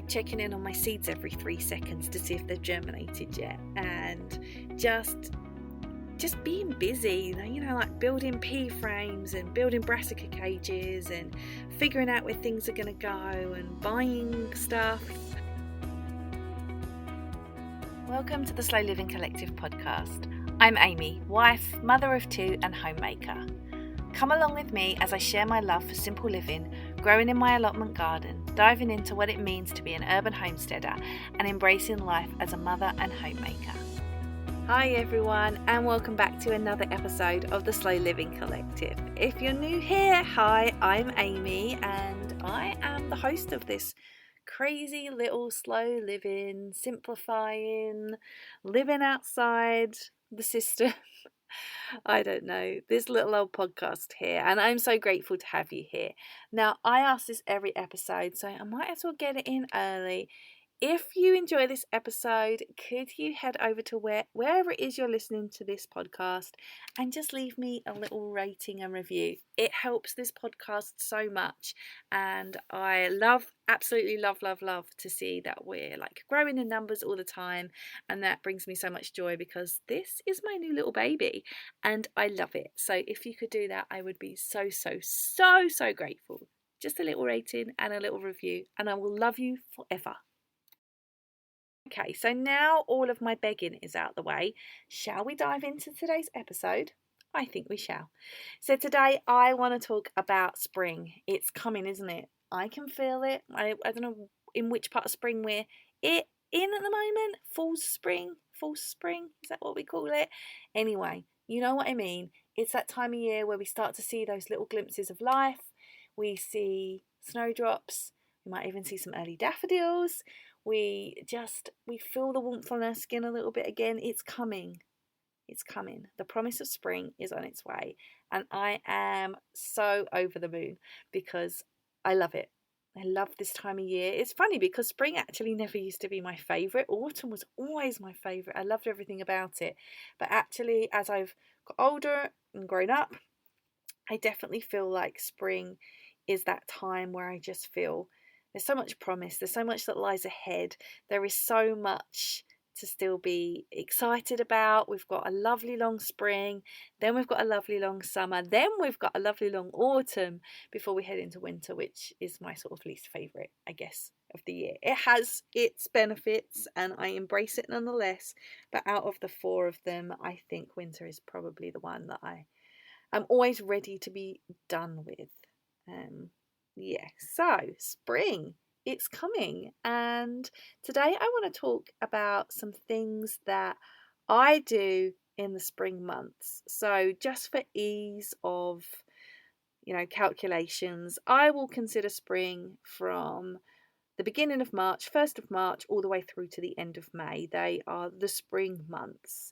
checking in on my seeds every 3 seconds to see if they've germinated yet, and just being busy, like building pea frames and building brassica cages and figuring out where things are going to go and buying stuff. Welcome to the Slow Living Collective podcast. I'm Amy, wife, mother of 2 and homemaker. Come along with me as I share my love for simple living, growing in my allotment garden, diving into what it means to be an urban homesteader and embracing life as a mother and homemaker. Hi everyone, and welcome back to another episode of the Slow Living Collective. If you're new here, hi, I'm Amy and I am the host of this crazy little slow living, simplifying, living outside the system. I don't know, this little old podcast here, and I'm so grateful to have you here. Now, I ask this every episode, so I might as well get it in early. If you enjoy this episode, could you head over to wherever it is you're listening to this podcast and just leave me a little rating and review? It helps this podcast so much, and I absolutely love to see that we're growing in numbers all the time, and that brings me so much joy because this is my new little baby and I love it. So if you could do that, I would be so grateful. Just a little rating and a little review, and I will love you forever. Okay, so now all of my begging is out the way. Shall we dive into today's episode? I think we shall. So today I want to talk about spring. It's coming, isn't it? I can feel it. I don't know in which part of spring we're in at the moment. False spring, is that what we call it? Anyway, you know what I mean. It's that time of year where we start to see those little glimpses of life. We see snowdrops. We might even see some early daffodils. We feel the warmth on our skin a little bit again. It's coming. The promise of spring is on its way. And I am so over the moon because I love it. I love this time of year. It's funny because spring actually never used to be my favourite. Autumn was always my favourite. I loved everything about it. But actually, as I've got older and grown up, I definitely feel like spring is that time where I just feel there's so much promise, there's so much that lies ahead, there is so much to still be excited about. We've got a lovely long spring, then we've got a lovely long summer, then we've got a lovely long autumn before we head into winter, which is my sort of least favourite, I guess, of the year. It has its benefits and I embrace it nonetheless, but out of the 4 of them, I think winter is probably the one that I'm always ready to be done with. So spring, it's coming, and today I want to talk about some things that I do in the spring months. So just for ease of calculations, I will consider spring from the beginning of March, 1st of March, all the way through to the end of May. They are the spring months,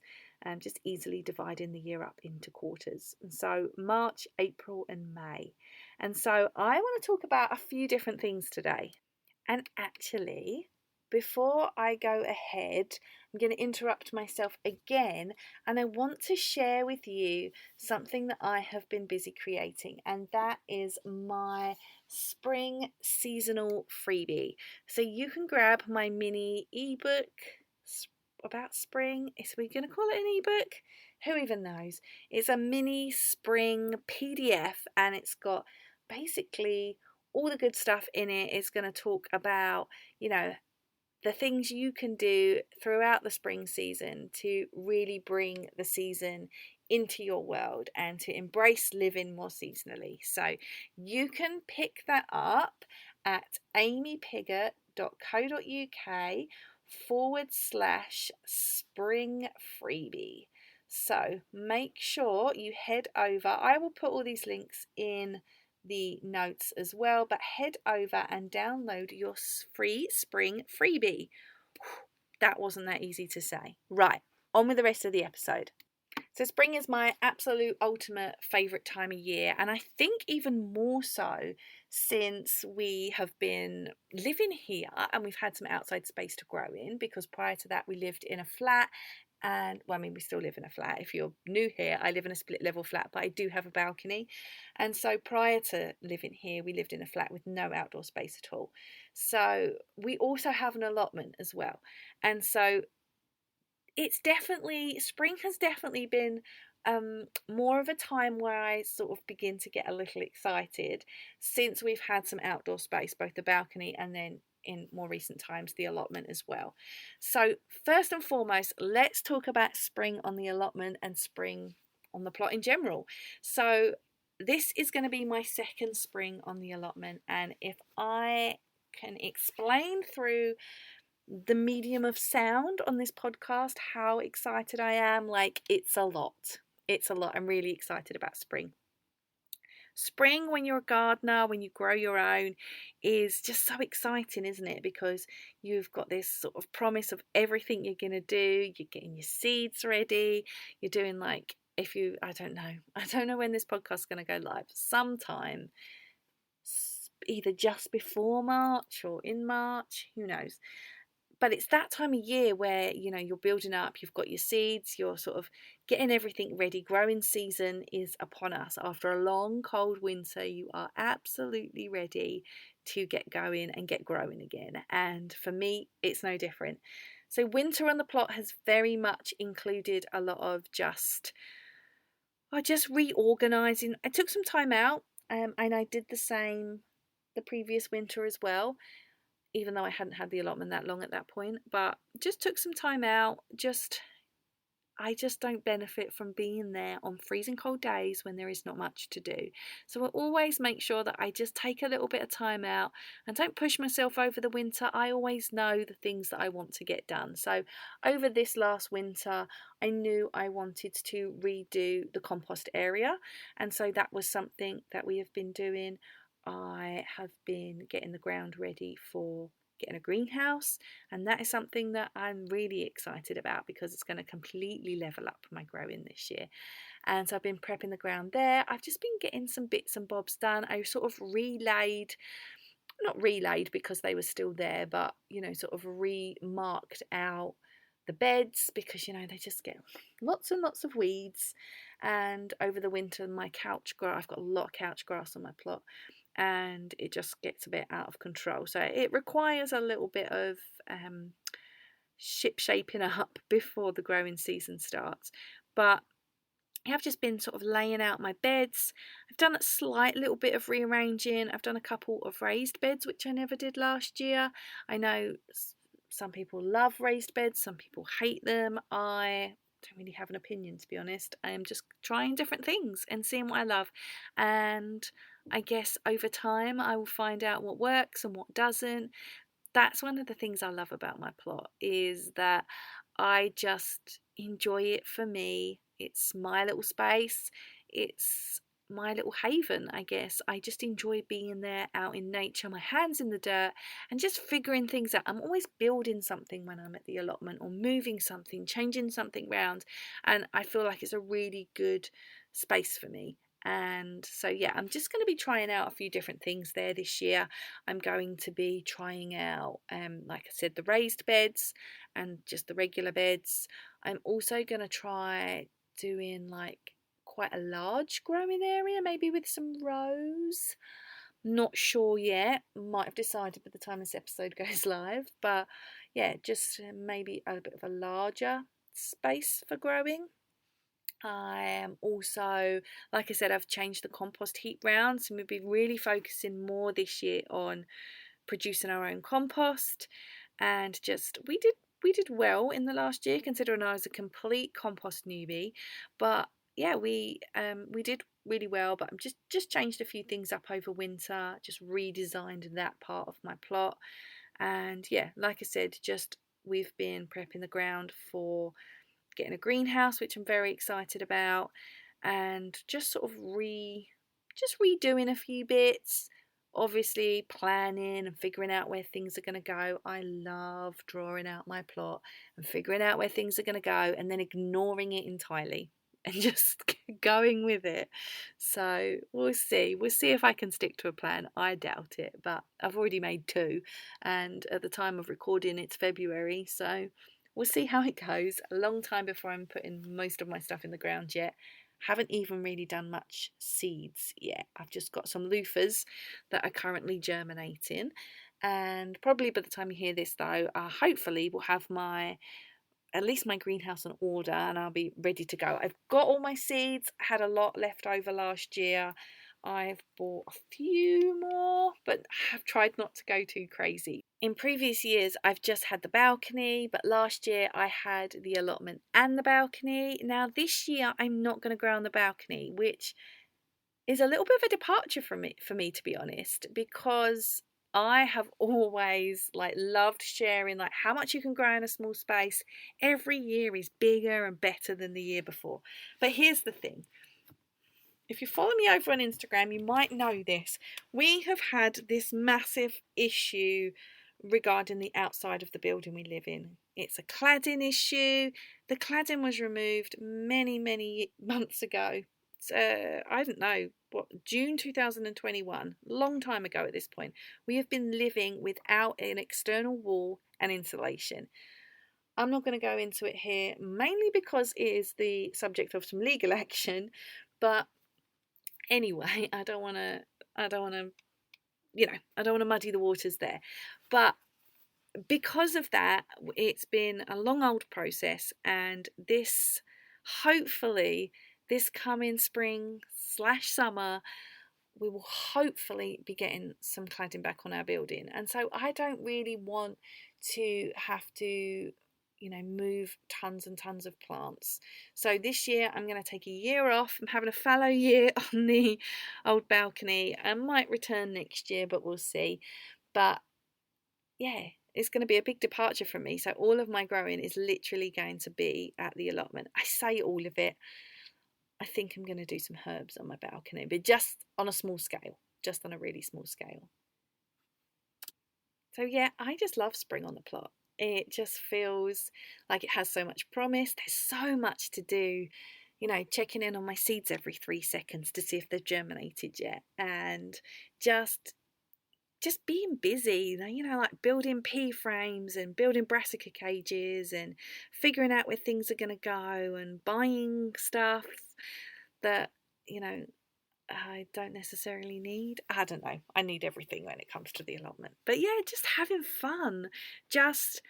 just easily dividing the year up into quarters. And so March, April and May. And so I want to talk about a few different things today. And actually, before I go ahead, I'm going to interrupt myself again, and I want to share with you something that I have been busy creating, and that is my spring seasonal freebie. So you can grab my mini ebook about spring. Is we going to call it an ebook? Who even knows? It's a mini spring PDF, and it's got basically all the good stuff in it. It's going to talk about, the things you can do throughout the spring season to really bring the season into your world and to embrace living more seasonally. So you can pick that up at amypigott.co.uk/spring freebie. So make sure you head over. I will put all these links in the notes as well, but head over and download your free spring freebie. That wasn't that easy to say. Right, on with the rest of the episode. So spring is my absolute ultimate favourite time of year, and I think even more so since we have been living here and we've had some outside space to grow in, because prior to that we lived in a flat And well, I mean, we still live in a flat. If you're new here, I live in a split level flat, but I do have a balcony. And so prior to living here, we lived in a flat with no outdoor space at all. So we also have an allotment as well. And so spring has definitely been more of a time where I sort of begin to get a little excited since we've had some outdoor space, both the balcony and then in more recent times the allotment as well. So first and foremost, let's talk about spring on the allotment and spring on the plot in general. So this is going to be my second spring on the allotment, and if I can explain through the medium of sound on this podcast how excited I am, like, it's a lot. It's a lot. I'm really excited about spring. Spring, when you're a gardener, when you grow your own, is just so exciting, isn't it? Because you've got this sort of promise of everything you're going to do. You're getting your seeds ready. You're doing, like, I don't know when this podcast is going to go live. Sometime, either just before March or in March, who knows. But it's that time of year where, you're building up, you've got your seeds, you're sort of getting everything ready. Growing season is upon us. After a long, cold winter, you are absolutely ready to get going and get growing again. And for me, it's no different. So winter on the plot has very much included a lot of just reorganizing. I took some time out, and I did the same the previous winter as well, even though I hadn't had the allotment that long at that point, but just took some time out. I just don't benefit from being there on freezing cold days when there is not much to do. So I always make sure that I just take a little bit of time out and don't push myself over the winter. I always know the things that I want to get done. So over this last winter, I knew I wanted to redo the compost area, and so that was something that we have been doing. I have been getting the ground ready for getting a greenhouse, and that is something that I'm really excited about because it's going to completely level up my growing this year. And so I've been prepping the ground there. I've just been getting some bits and bobs done. I sort of not relayed because they were still there, but sort of remarked out the beds because they just get lots and lots of weeds. And over the winter, my couch grass, I've got a lot of couch grass on my plot, and it just gets a bit out of control. So it requires a little bit of ship shaping up before the growing season starts. But I've just been sort of laying out my beds. I've done a slight little bit of rearranging. I've done a couple of raised beds, which I never did last year. I know some people love raised beds, some people hate them. I don't really have an opinion, to be honest. I am just trying different things and seeing what I love. And I guess over time I will find out what works and what doesn't. That's one of the things I love about my plot, is that I just enjoy it for me. It's my little space. It's my little haven, I guess. I just enjoy being there out in nature, my hands in the dirt, and just figuring things out. I'm always building something when I'm at the allotment, or moving something, changing something round, and I feel like it's a really good space for me. And so yeah, I'm just going to be trying out a few different things there this year. I'm going to be trying out, like I said, the raised beds and just the regular beds. I'm also going to try doing like quite a large growing area, maybe with some rows. Not sure yet. Might have decided by the time this episode goes live. But yeah, just maybe a bit of a larger space for growing. I am also, like I said, I've changed the compost heap round, so we'll be really focusing more this year on producing our own compost. And just we did well in the last year, considering I was a complete compost newbie. But yeah, we did really well. But I'm just changed a few things up over winter, just redesigned that part of my plot. And yeah, like I said, just we've been prepping the ground for getting a greenhouse, which I'm very excited about, and just sort of redoing a few bits. Obviously planning and figuring out where things are going to go. I love drawing out my plot and figuring out where things are going to go and then ignoring it entirely and just going with it. So we'll see if I can stick to a plan. I doubt it, but I've already made two, and at the time of recording it's February, so we'll see how it goes. A long time before I'm putting most of my stuff in the ground yet. Haven't even really done much seeds yet. I've just got some loofahs that are currently germinating, and probably by the time you hear this though, hopefully we'll have at least my greenhouse in order, and I'll be ready to go. I've got all my seeds, had a lot left over last year. I've bought a few more, but have tried not to go too crazy. In previous years, I've just had the balcony, but last year I had the allotment and the balcony. Now this year I'm not going to grow on the balcony, which is a little bit of a departure for me to be honest, because I have always loved sharing how much you can grow in a small space. Every year is bigger and better than the year before. But here's the thing. If you follow me over on Instagram, you might know this. We have had this massive issue regarding the outside of the building we live in. It's a cladding issue. The cladding was removed many months ago. I don't know, June 2021, long time ago at this point. We have been living without an external wall and insulation. I'm not going to go into it here, mainly because it is the subject of some legal action, but anyway, I don't want to muddy the waters there. But because of that, it's been a long old process, and hopefully this coming spring/summer, we will hopefully be getting some cladding back on our building. And so I don't really want to have to move tons and tons of plants. So this year I'm going to take a year off. I'm having a fallow year on the old balcony. I might return next year, but we'll see. But yeah, it's going to be a big departure from me. So all of my growing is literally going to be at the allotment. I say all of it. I think I'm going to do some herbs on my balcony, but just on a small scale, just on a really small scale. So yeah, I just love spring on the plot. It just feels like it has so much promise. There's so much to do, checking in on my seeds every 3 seconds to see if they've germinated yet, and just being busy, like building pea frames and building brassica cages and figuring out where things are going to go and buying stuff that, I don't necessarily need. I don't know. I need everything when it comes to the allotment. But yeah, just having fun, just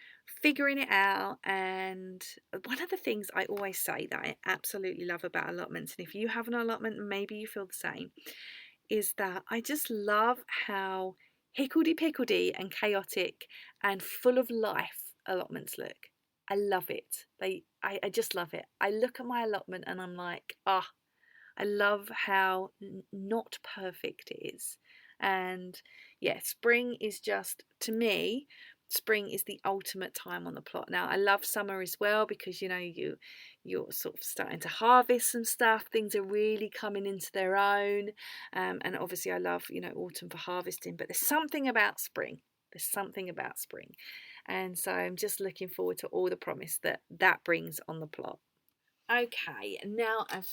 figuring it out. And one of the things I always say that I absolutely love about allotments, and if you have an allotment, maybe you feel the same, is that I just love how hickledy-pickledy and chaotic and full of life allotments look. I love it. I just love it. I look at my allotment and I'm like, I love how not perfect it is. And yeah, spring is just, to me, spring is the ultimate time on the plot. Now, I love summer as well because, you're sort of starting to harvest some stuff. Things are really coming into their own. And obviously I love, autumn for harvesting. But there's something about spring. And so I'm just looking forward to all the promise that brings on the plot. Okay, now I've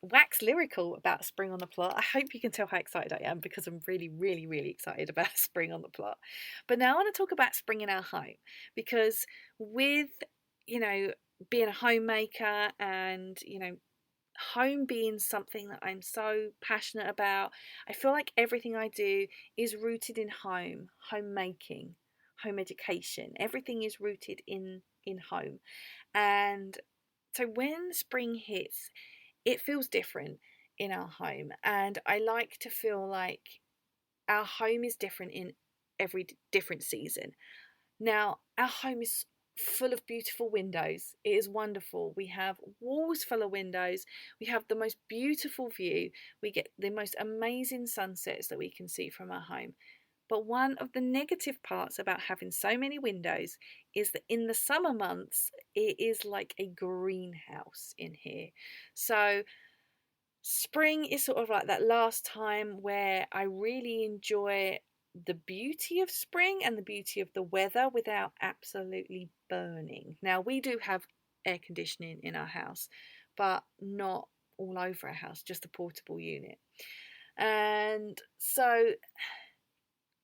wax lyrical about spring on the plot. I hope you can tell how excited I am because I'm really excited about spring on the plot. But now I want to talk about spring in our home, because with being a homemaker and home being something that I'm so passionate about, I feel like everything I do is rooted in homemaking, home education. Everything is rooted in home. And so when spring hits, it feels different in our home, and I like to feel like our home is different in every different season. Now, our home is full of beautiful windows. It is wonderful. We have walls full of windows. We have the most beautiful view. We get the most amazing sunsets that we can see from our home. But one of the negative parts about having so many windows is that in the summer months, it is like a greenhouse in here. So spring is sort of like that last time where I really enjoy the beauty of spring and the beauty of the weather without absolutely burning. Now, we do have air conditioning in our house, but not all over our house, just a portable unit. And so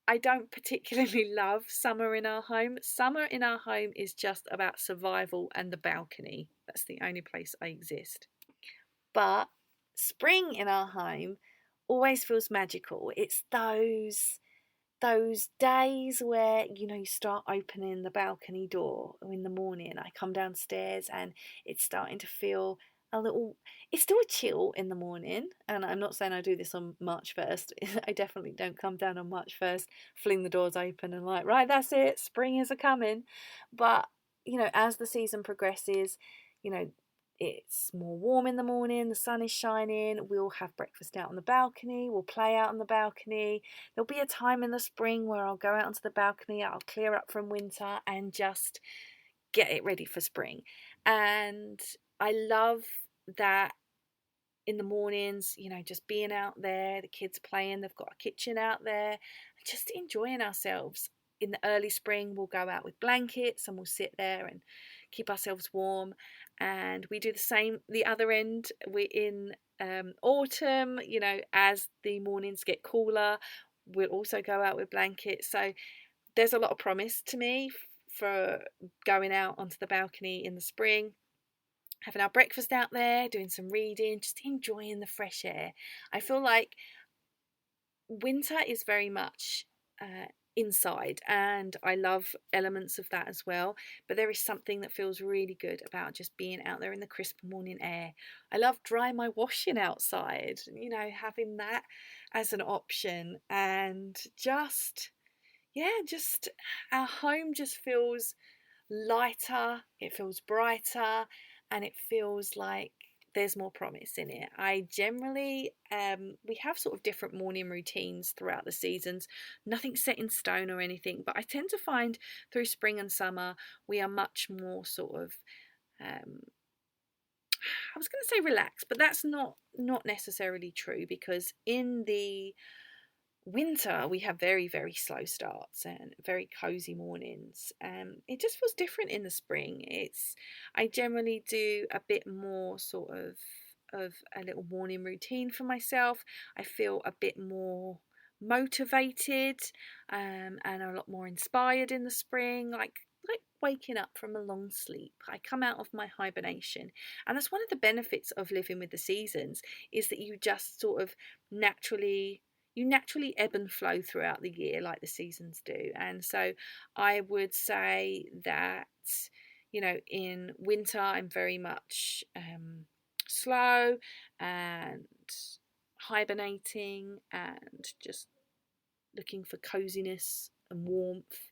I don't particularly love summer in our home. Summer in our home is just about survival and the balcony. That's the only place I exist. But spring in our home always feels magical. It's those days where you start opening the balcony door in the morning. I come downstairs and it's starting to feel a little, it's still a chill in the morning, and I'm not saying I do this on March 1st. I definitely don't come down on March 1st, fling the doors open and like, right, that's it, spring is a coming. But as the season progresses, you know it's more warm in the morning, the sun is shining, we'll have breakfast out on the balcony, we'll play out on the balcony. There'll be a time in the spring where I'll go out onto the balcony, I'll clear up from winter and just get it ready for spring. And I love that in the mornings, just being out there, the kids playing, they've got a kitchen out there, just enjoying ourselves. In the early spring, we'll go out with blankets and we'll sit there and keep ourselves warm. And we do the same the other end. We're in autumn, as the mornings get cooler, we'll also go out with blankets. So there's a lot of promise to me for going out onto the balcony in the spring, having our breakfast out there, doing some reading, just enjoying the fresh air. I feel like winter is very much inside, and I love elements of that as well, but there is something that feels really good about just being out there in the crisp morning air. I love drying my washing outside, having that as an option, and just our home just feels lighter, it feels brighter, and it feels like there's more promise in it. I generally, we have sort of different morning routines throughout the seasons, nothing set in stone or anything, but I tend to find through spring and summer we are much more sort of, I was going to say relaxed, but that's not necessarily true, because in the winter we have very, very slow starts and very cozy mornings. It just feels different in the spring. I generally do a bit more sort of a little morning routine for myself. I feel a bit more motivated, and a lot more inspired in the spring, like waking up from a long sleep. I come out of my hibernation, and that's one of the benefits of living with the seasons, is that you just sort of naturally ebb and flow throughout the year like the seasons do. And so I would say that, in winter I'm very much slow and hibernating and just looking for coziness and warmth.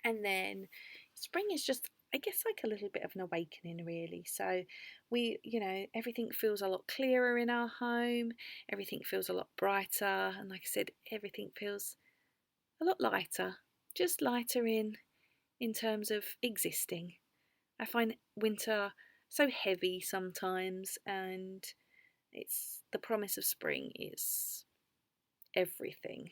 And then spring is just, I guess, like a little bit of an awakening, really. So everything feels a lot clearer in our home, everything feels a lot brighter, and like I said, everything feels a lot lighter, just lighter in terms of existing. I find winter so heavy sometimes, and it's the promise of spring is everything.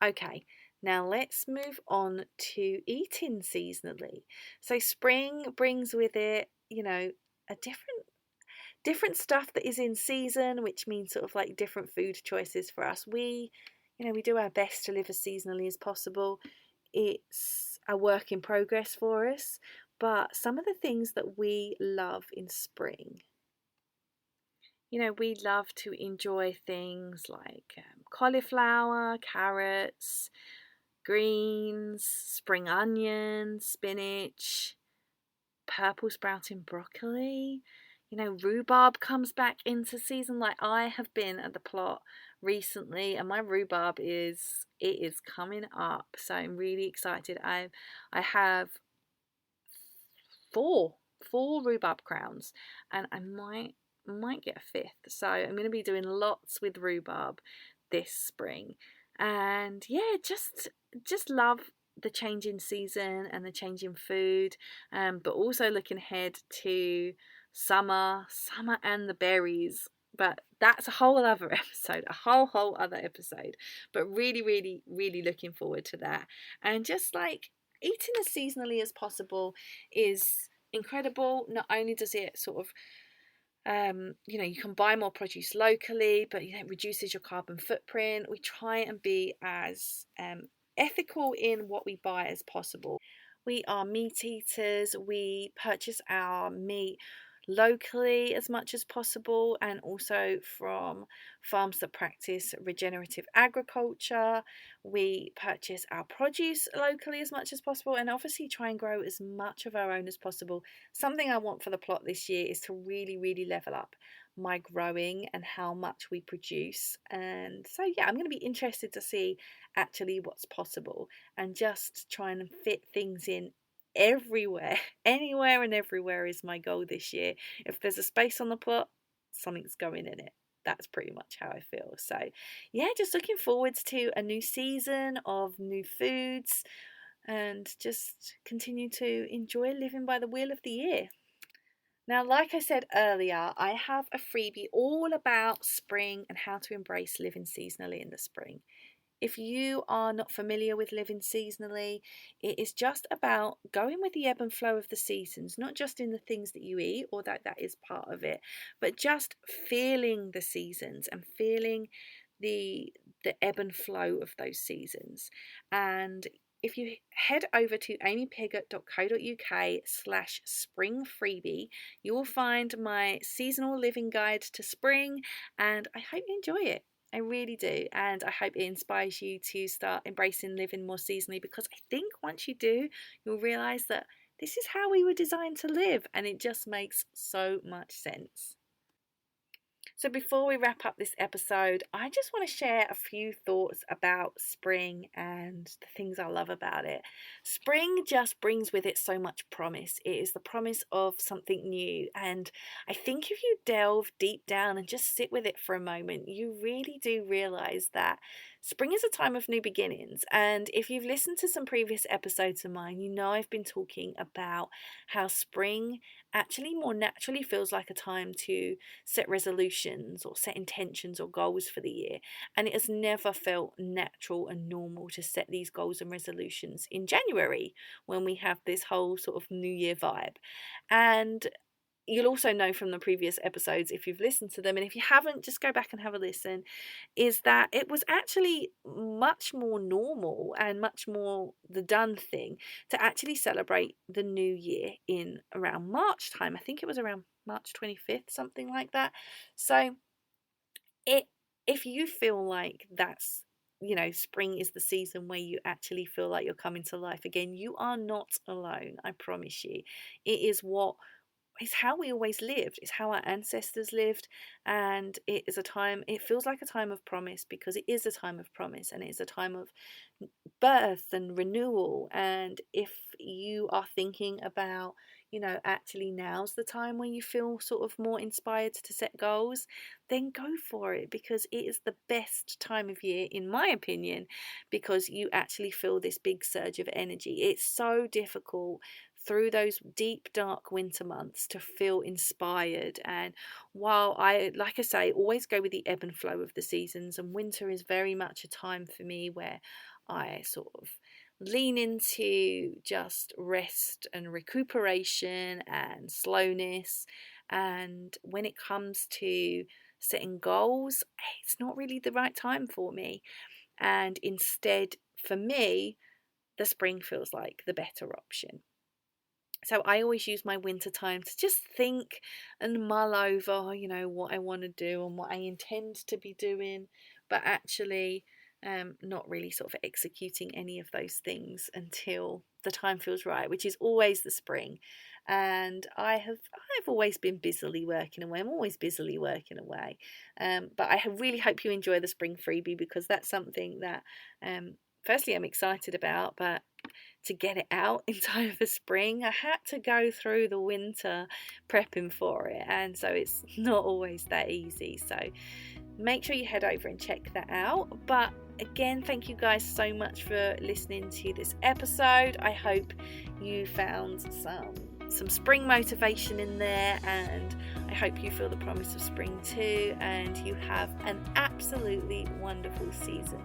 Okay, now let's move on to eating seasonally. So spring brings with it, a different stuff that is in season, which means sort of like different food choices for us. We do our best to live as seasonally as possible. It's a work in progress for us, but some of the things that we love in spring, we love to enjoy things like cauliflower, carrots, greens, spring onions, spinach, purple sprouting broccoli. Rhubarb comes back into season. Like, I have been at the plot recently and my rhubarb is coming up, so I'm really excited. I have four rhubarb crowns, and I might get a fifth, so I'm going to be doing lots with rhubarb this spring. And yeah, just love the change in season and the change in food, but also looking ahead to summer and the berries. But that's a whole other episode, but really, really, really looking forward to that. And just like eating as seasonally as possible is incredible. Not only does it sort of You can buy more produce locally, but it reduces your carbon footprint. We try and be as ethical in what we buy as possible. We are meat eaters. We purchase our meat locally as much as possible, and also from farms that practice regenerative agriculture. We purchase our produce locally as much as possible, and obviously try and grow as much of our own as possible. Something I want for the plot this year is to really, really level up my growing and how much we produce. And so, yeah, I'm going to be interested to see actually what's possible and just try and fit things in everywhere. Anywhere and everywhere is my goal this year. If there's a space on the plot, something's going in it. That's pretty much how I feel. So, yeah, just looking forwards to a new season of new foods and just continue to enjoy living by the wheel of the year. Now, like I said earlier, I have a freebie all about spring and how to embrace living seasonally in the spring. If you are not familiar with living seasonally, it is just about going with the ebb and flow of the seasons, not just in the things that you eat, or that is part of it, but just feeling the seasons and feeling the ebb and flow of those seasons. And if you head over to amypiggott.co.uk/spring freebie, you will find my seasonal living guide to spring, and I hope you enjoy it. I really do, and I hope it inspires you to start embracing living more seasonally, because I think once you do, you'll realise that this is how we were designed to live, and it just makes so much sense. So before we wrap up this episode, I just want to share a few thoughts about spring and the things I love about it. Spring just brings with it so much promise. It is the promise of something new. And I think if you delve deep down and just sit with it for a moment, you really do realize that spring is a time of new beginnings. And if you've listened to some previous episodes of mine, you know I've been talking about how spring actually more naturally feels like a time to set resolutions or set intentions or goals for the year. And it has never felt natural and normal to set these goals and resolutions in January, when we have this whole sort of New Year vibe. And you'll also know from the previous episodes, if you've listened to them, and if you haven't, just go back and have a listen, is that it was actually much more normal and much more the done thing to actually celebrate the new year in around March time. I think it was around March 25th, something like that. So if you feel like that's, spring is the season where you actually feel like you're coming to life again, you are not alone. I promise you. It's how we always lived. It's how our ancestors lived, and it feels like a time of promise, because it is a time of promise, and it is a time of birth and renewal. And if you are thinking about, actually now's the time when you feel sort of more inspired to set goals, then go for it, because it is the best time of year, in my opinion, because you actually feel this big surge of energy. It's so difficult through those deep dark winter months to feel inspired. And while I, like I say, always go with the ebb and flow of the seasons, and winter is very much a time for me where I sort of lean into just rest and recuperation and slowness. And when it comes to setting goals, it's not really the right time for me. And instead, for me, the spring feels like the better option. So I always use my winter time to just think and mull over, what I want to do and what I intend to be doing, but actually not really sort of executing any of those things until the time feels right, which is always the spring. And I've always been busily working away. I'm always busily working away. But I really hope you enjoy the spring freebie, because that's something that firstly I'm excited about, but to get it out in time for spring, I had to go through the winter prepping for it, and so it's not always that easy. So make sure you head over and check that out. But again, thank you guys so much for listening to this episode. I hope you found some spring motivation in there, and I hope you feel the promise of spring too, and you have an absolutely wonderful season.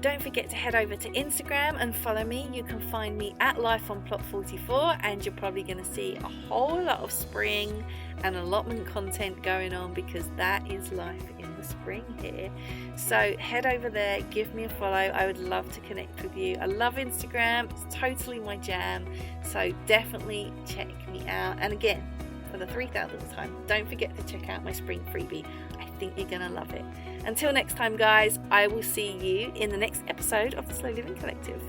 don't forget to head over to Instagram and follow me. You can find me at Life on Plot 44, and you're probably going to see a whole lot of spring and allotment content going on, because that is life in the spring here. So head over there, give me a follow. I would love to connect with you. I love Instagram, it's totally my jam, so definitely check me out. And again, for the 3,000th time, don't forget to check out my spring freebie. I think you're gonna love it. Until next time, guys, I will see you in the next episode of the Slow Living Collective.